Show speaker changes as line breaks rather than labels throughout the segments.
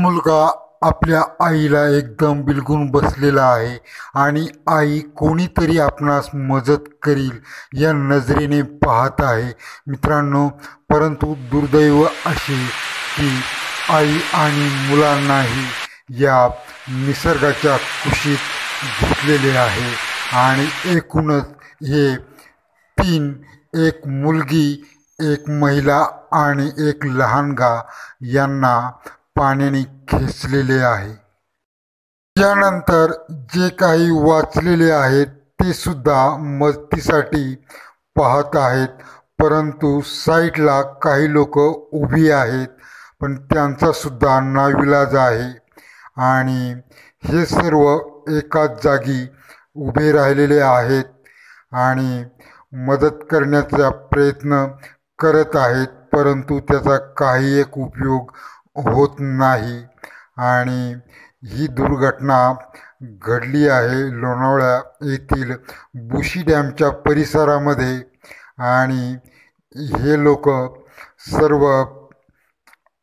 मुलगा आपल्या आईला एकदम बिलगून बसलेला आहे आणि आई कोणीतरी आपणास मदत करील या नजरेने पाहत आहे मित्रांनो. परंतु दुर्दैव असे की आई आणि मुलांनाही या निसर्गाच्या कुशीत घेतलेले आहे आणि एकूणच हे तीन, एक मुलगी, एक महिला आणि एक लहानगा यांना पाण्याने खेचलेले आहे. यानंतर जे काही वाचलेले आहेत ते सुद्धा मदतीसाठी पाहत आहेत, परंतु साईडला काही लोक उभी आहेत, पण त्यांचा सुद्धा नाविलाज आहे आणि हे सर्व एकाच जागी उभे राहिलेले आहेत आणि मदत करण्याचा प्रयत्न करत आहेत, परंतु त्याचा काही एक उपयोग होत नाही. आणि ही दुर्घटना घडली आहे लोणावळा येथील बुशी डॅमच्या परिसरामध्ये आणि हे लोक सर्व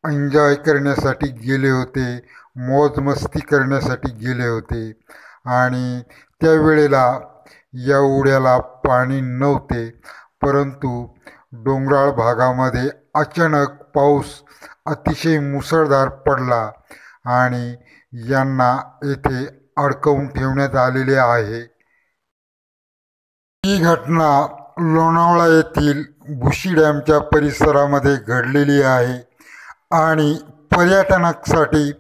एन्जॉय करण्यासाठी गेले होते, मौजमस्ती करण्यासाठी गेले होते आणि त्यावेळेला या ओढ्याला पाणी नव्हते, परंतु डोंगराळ भागामध्ये अचानक पाऊस अतिशय मुसळधार पडला आणि यांना येथे अडकवून ठेवण्यात आलेले आहे. ही घटना लोणावळा येथील बुशी डॅमच्या परिसरामध्ये घडलेली आहे आणि पर्यटनासाठी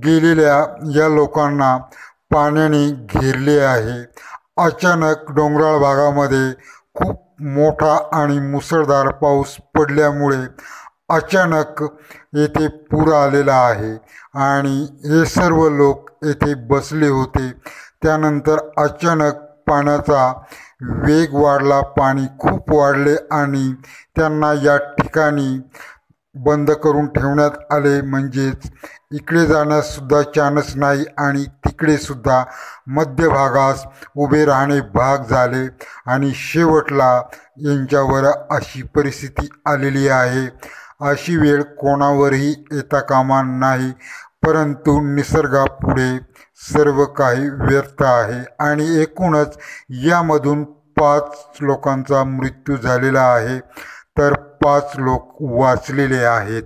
गेलेल्या या लोकांना पाण्याने घेरले आहे. अचानक डोंगराळ भागामध्ये खूप मोठा आणि मुसळधार पाऊस पडल्यामुळे अचानक येथे पूर आलेला आहे आणि हे सर्व लोक येथे बसले होते. त्यानंतर अचानक पाण्याचा वेग वाढला, पाणी खूप वाढले आणि त्यांना या ठिकाणी बंद करून ठेवण्यात आले, म्हणजेच इकडे जाण्याससुद्धा चान्स नाही आणि तिकडे सुद्धा मध्यभागास उभे राहणे भाग झाले आणि शेवटला यांच्यावर अशी परिस्थिती आलेली आहे. अशी वेळ कोणावरही येता कामा नाही, परंतु निसर्गापुढे सर्व काही व्यर्थ आहे आणि एकूणच यामधून 5 लोकांचा मृत्यू झालेला आहे, तर 5 लोक वाचलेले आहेत.